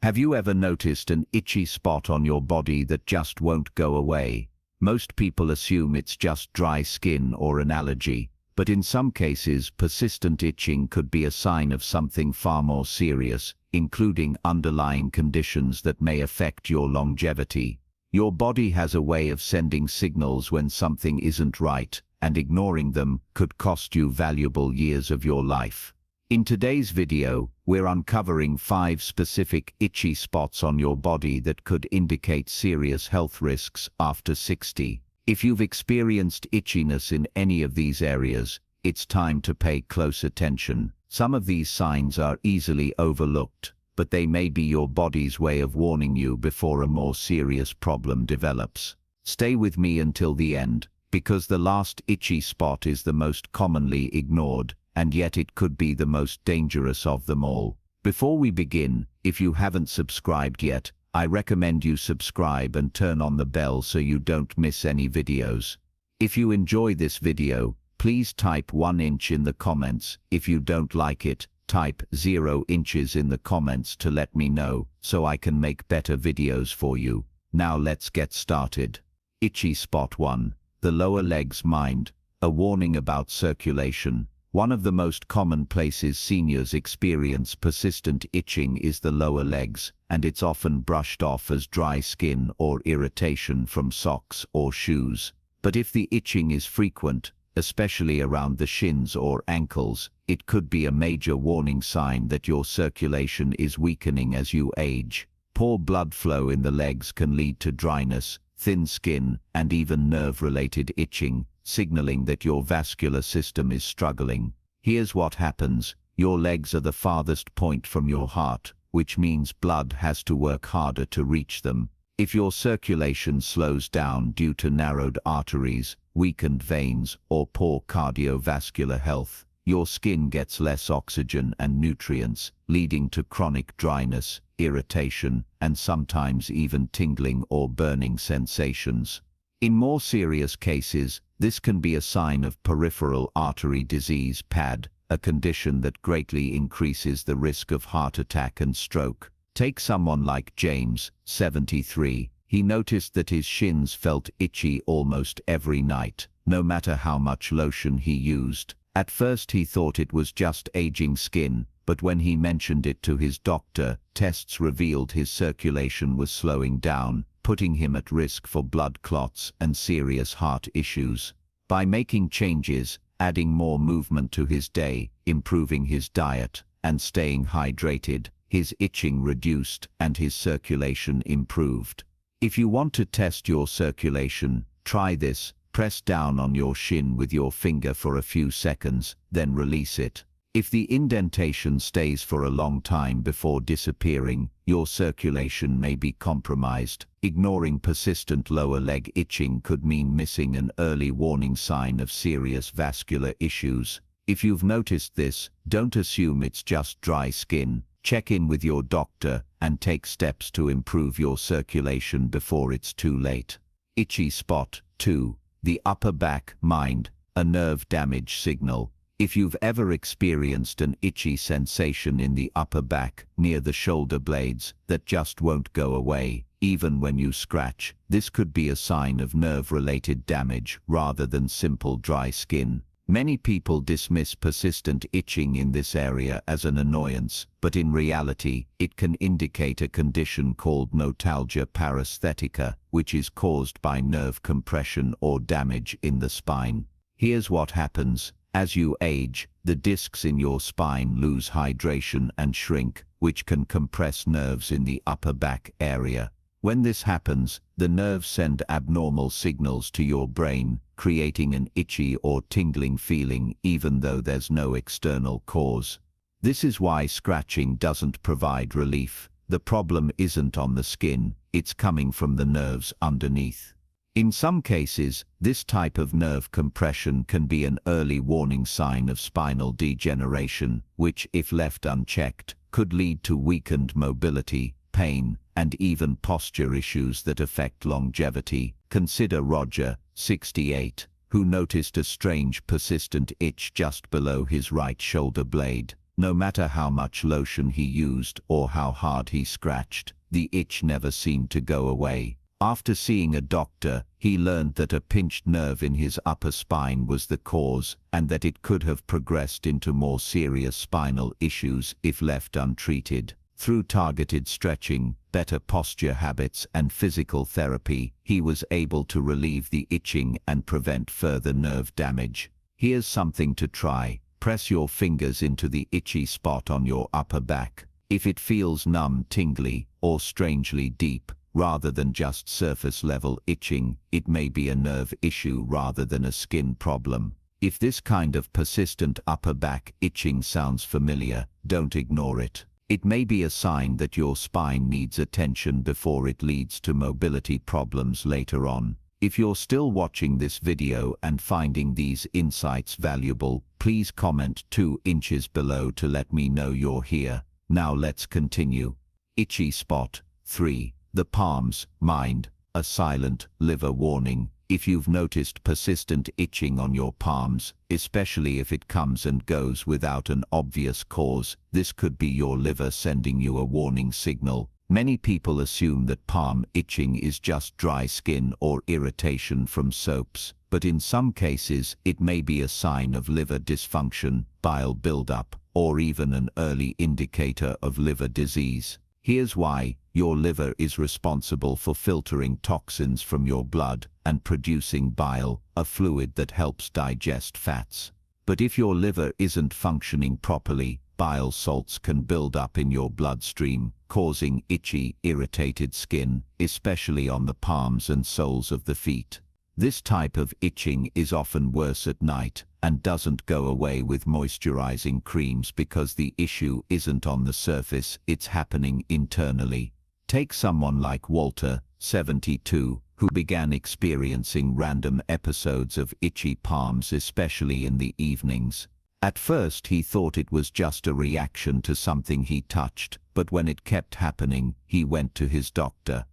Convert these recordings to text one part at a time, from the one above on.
Have you ever noticed an itchy spot on your body that just won't go away? Most people assume it's just dry skin or an allergy, but in some cases, persistent itching could be a sign of something far more serious, including underlying conditions that may affect your longevity. Your body has a way of sending signals when something isn't right, and ignoring them could cost you valuable years of your life. In today's video, we're uncovering 5 specific itchy spots on your body that could indicate serious health risks after 60. If you've experienced itchiness in any of these areas, it's time to pay close attention. Some of these signs are easily overlooked, but they may be your body's way of warning you before a more serious problem develops. Stay with me until the end, because the last itchy spot is the most commonly ignored, and yet it could be the most dangerous of them all. Before we begin, if you haven't subscribed yet, I recommend you subscribe and turn on the bell so you don't miss any videos. If you enjoy this video, please type 1 inch in the comments. If you don't like it, type 0 inches in the comments to let me know, so I can make better videos for you. Now let's get started. Itchy spot 1. The lower legs. Mind. A warning about circulation. One of the most common places seniors experience persistent itching is the lower legs, and it's often brushed off as dry skin or irritation from socks or shoes. But if the itching is frequent, especially around the shins or ankles, it could be a major warning sign that your circulation is weakening as you age. Poor blood flow in the legs can lead to dryness, thin skin, and even nerve-related itching, signaling that your vascular system is struggling. Here's what happens. Your legs are the farthest point from your heart, which means blood has to work harder to reach them. If your circulation slows down due to narrowed arteries, weakened veins, or poor cardiovascular health, your skin gets less oxygen and nutrients, leading to chronic dryness, irritation, and sometimes even tingling or burning sensations. In more serious cases, this can be a sign of peripheral artery disease (PAD), a condition that greatly increases the risk of heart attack and stroke. Take someone like James, 73. He noticed that his shins felt itchy almost every night, no matter how much lotion he used. At first he thought it was just aging skin, but when he mentioned it to his doctor, tests revealed his circulation was slowing down, putting him at risk for blood clots and serious heart issues. By making changes, adding more movement to his day, improving his diet, and staying hydrated, his itching reduced and his circulation improved. If you want to test your circulation, try this. Press down on your shin with your finger for a few seconds, then release it. If the indentation stays for a long time before disappearing, your circulation may be compromised. Ignoring persistent lower leg itching could mean missing an early warning sign of serious vascular issues. If you've noticed this, don't assume it's just dry skin. Check in with your doctor and take steps to improve your circulation before it's too late. Itchy spot 2. The upper back. Mind. A nerve damage signal. If you've ever experienced an itchy sensation in the upper back, near the shoulder blades, that just won't go away, even when you scratch, this could be a sign of nerve-related damage rather than simple dry skin. Many people dismiss persistent itching in this area as an annoyance, but in reality, it can indicate a condition called notalgia paresthetica, which is caused by nerve compression or damage in the spine. Here's what happens. As you age, the discs in your spine lose hydration and shrink, which can compress nerves in the upper back area. When this happens, the nerves send abnormal signals to your brain, creating an itchy or tingling feeling even though there's no external cause. This is why scratching doesn't provide relief. The problem isn't on the skin, it's coming from the nerves underneath. In some cases, this type of nerve compression can be an early warning sign of spinal degeneration, which, if left unchecked, could lead to weakened mobility, pain, and even posture issues that affect longevity. Consider Roger, 68, who noticed a strange persistent itch just below his right shoulder blade. No matter how much lotion he used or how hard he scratched, the itch never seemed to go away. After seeing a doctor, he learned that a pinched nerve in his upper spine was the cause, and that it could have progressed into more serious spinal issues if left untreated. Through targeted stretching, better posture habits, and physical therapy, he was able to relieve the itching and prevent further nerve damage. Here's something to try. Press your fingers into the itchy spot on your upper back. If it feels numb, tingly, or strangely deep, rather than just surface-level itching, it may be a nerve issue rather than a skin problem. If this kind of persistent upper back itching sounds familiar, don't ignore it. It may be a sign that your spine needs attention before it leads to mobility problems later on. If you're still watching this video and finding these insights valuable, please comment 2 inches below to let me know you're here. Now let's continue. Itchy spot 3. The palms, mind, a silent liver warning. If you've noticed persistent itching on your palms, especially if it comes and goes without an obvious cause, this could be your liver sending you a warning signal. Many people assume that palm itching is just dry skin or irritation from soaps, but in some cases it may be a sign of liver dysfunction, bile buildup, or even an early indicator of liver disease. Here's why. Your liver is responsible for filtering toxins from your blood and producing bile, a fluid that helps digest fats. But if your liver isn't functioning properly, bile salts can build up in your bloodstream, causing itchy, irritated skin, especially on the palms and soles of the feet. This type of itching is often worse at night and doesn't go away with moisturizing creams because the issue isn't on the surface, it's happening internally. Take someone like Walter, 72, who began experiencing random episodes of itchy palms, especially in the evenings. At first he thought it was just a reaction to something he touched, but when it kept happening, he went to his doctor.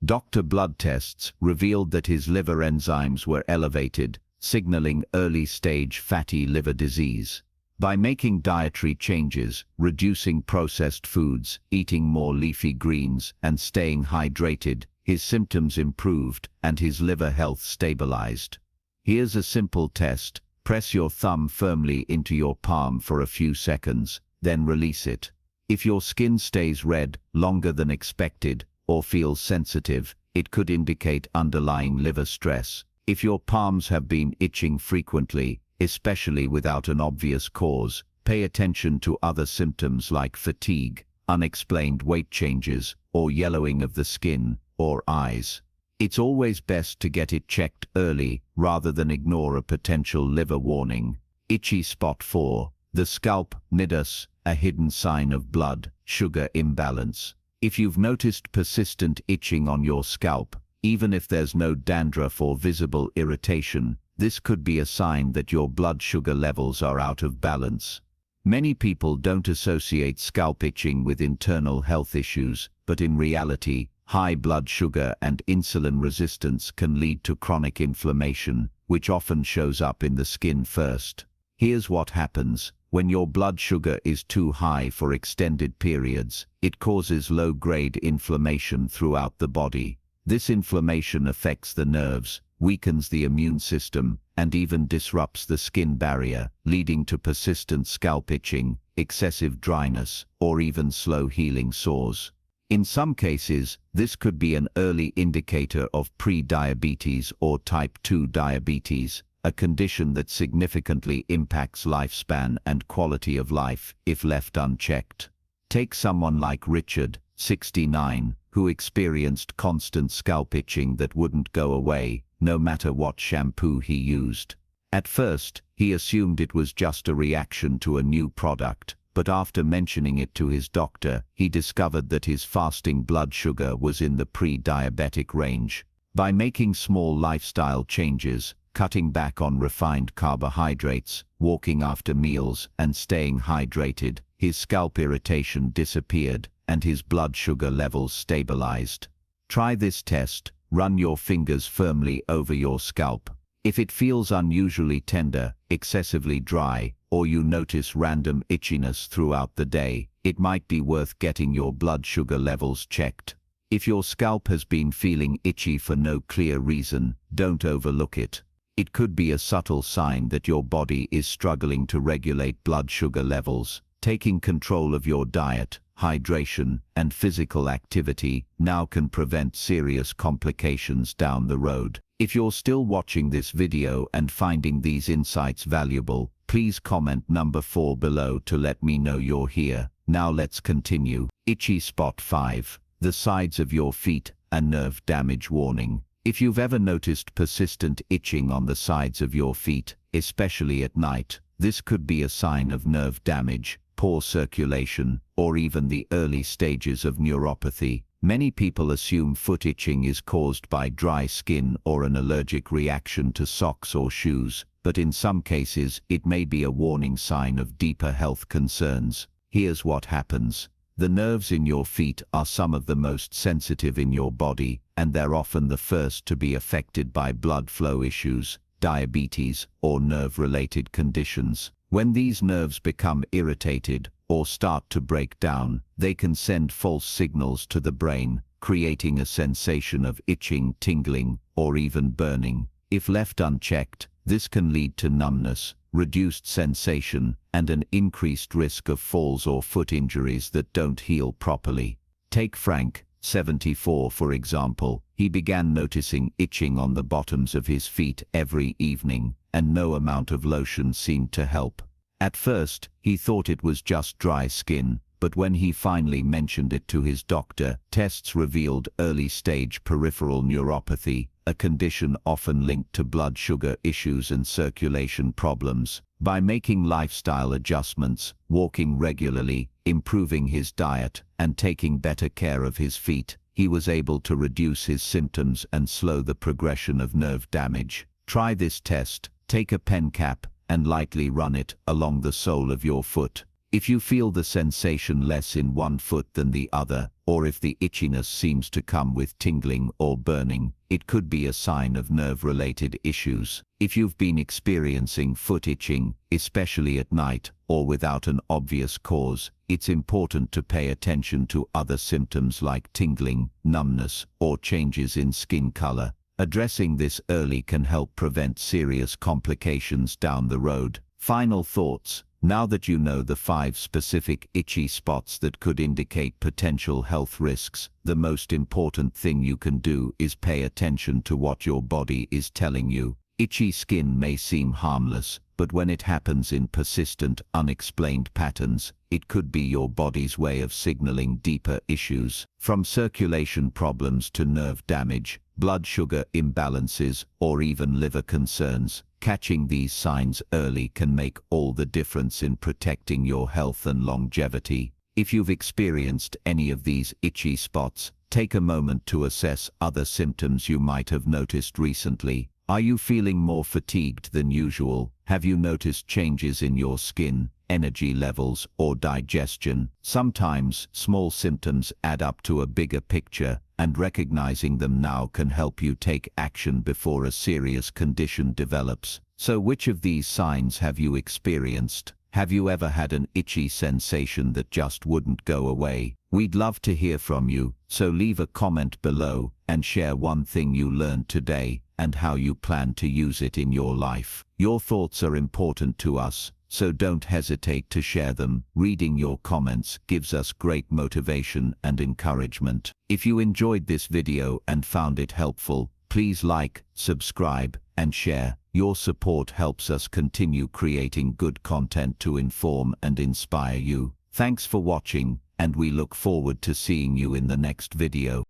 Blood tests revealed that his liver enzymes were elevated, signaling early-stage fatty liver disease. By making dietary changes, reducing processed foods, eating more leafy greens, and staying hydrated, his symptoms improved and his liver health stabilized. Here's a simple test. Press your thumb firmly into your palm for a few seconds, then release it. If your skin stays red longer than expected or feels sensitive, it could indicate underlying liver stress. If your palms have been itching frequently, especially without an obvious cause, pay attention to other symptoms like fatigue, unexplained weight changes, or yellowing of the skin or eyes. It's always best to get it checked early rather than ignore a potential liver warning. Itchy spot 4. The scalp, nidus, a hidden sign of blood sugar imbalance. If you've noticed persistent itching on your scalp, even if there's no dandruff or visible irritation, this could be a sign that your blood sugar levels are out of balance. Many people don't associate scalp itching with internal health issues, but in reality, high blood sugar and insulin resistance can lead to chronic inflammation, which often shows up in the skin first. Here's what happens. When your blood sugar is too high for extended periods, it causes low-grade inflammation throughout the body. This inflammation affects the nerves, weakens the immune system, and even disrupts the skin barrier, leading to persistent scalp itching, excessive dryness, or even slow-healing sores. In some cases, this could be an early indicator of pre-diabetes or type 2 diabetes, a condition that significantly impacts lifespan and quality of life if left unchecked. Take someone like Richard, 69, who experienced constant scalp itching that wouldn't go away, no matter what shampoo he used. At first, he assumed it was just a reaction to a new product, but after mentioning it to his doctor, he discovered that his fasting blood sugar was in the pre-diabetic range. By making small lifestyle changes, cutting back on refined carbohydrates, walking after meals, and staying hydrated, his scalp irritation disappeared and his blood sugar levels stabilized. Try this test. Run your fingers firmly over your scalp. If it feels unusually tender, excessively dry, or you notice random itchiness throughout the day, it might be worth getting your blood sugar levels checked. If your scalp has been feeling itchy for no clear reason, don't overlook it. It could be a subtle sign that your body is struggling to regulate blood sugar levels. Taking control of your diet, hydration, and physical activity now can prevent serious complications down the road. If you're still watching this video and finding these insights valuable, please comment number 4 below to let me know you're here. Now let's continue. Itchy spot 5. The sides of your feet, a nerve damage warning. If you've ever noticed persistent itching on the sides of your feet, especially at night, this could be a sign of nerve damage, poor circulation, or even the early stages of neuropathy. Many people assume foot itching is caused by dry skin or an allergic reaction to socks or shoes, but in some cases it may be a warning sign of deeper health concerns. Here's what happens. The nerves in your feet are some of the most sensitive in your body, and they're often the first to be affected by blood flow issues, diabetes, or nerve-related conditions. When these nerves become irritated or start to break down, they can send false signals to the brain, creating a sensation of itching, tingling, or even burning. If left unchecked, this can lead to numbness, reduced sensation, and an increased risk of falls or foot injuries that don't heal properly. Take Frank, 74, for example. He began noticing itching on the bottoms of his feet every evening, and no amount of lotion seemed to help. At first, he thought it was just dry skin, but when he finally mentioned it to his doctor, tests revealed early-stage peripheral neuropathy, a condition often linked to blood sugar issues and circulation problems. By making lifestyle adjustments, walking regularly, improving his diet, and taking better care of his feet, he was able to reduce his symptoms and slow the progression of nerve damage. Try this test. Take a pen cap and lightly run it along the sole of your foot. If you feel the sensation less in one foot than the other, or if the itchiness seems to come with tingling or burning, it could be a sign of nerve-related issues. If you've been experiencing foot itching, especially at night, or without an obvious cause, it's important to pay attention to other symptoms like tingling, numbness, or changes in skin color. Addressing this early can help prevent serious complications down the road. Final thoughts. Now that you know the 5 specific itchy spots that could indicate potential health risks, the most important thing you can do is pay attention to what your body is telling you. Itchy skin may seem harmless, but when it happens in persistent, unexplained patterns, it could be your body's way of signaling deeper issues. From circulation problems to nerve damage, blood sugar imbalances, or even liver concerns, catching these signs early can make all the difference in protecting your health and longevity. If you've experienced any of these itchy spots, take a moment to assess other symptoms you might have noticed recently. Are you feeling more fatigued than usual? Have you noticed changes in your skin, energy levels, or digestion? Sometimes small symptoms add up to a bigger picture, and recognizing them now can help you take action before a serious condition develops. So which of these signs have you experienced? Have you ever had an itchy sensation that just wouldn't go away? We'd love to hear from you, so leave a comment below and share one thing you learned today and how you plan to use it in your life. Your thoughts are important to us, so don't hesitate to share them. Reading your comments gives us great motivation and encouragement. If you enjoyed this video and found it helpful, please like, subscribe, and share. Your support helps us continue creating good content to inform and inspire you. Thanks for watching, and we look forward to seeing you in the next video.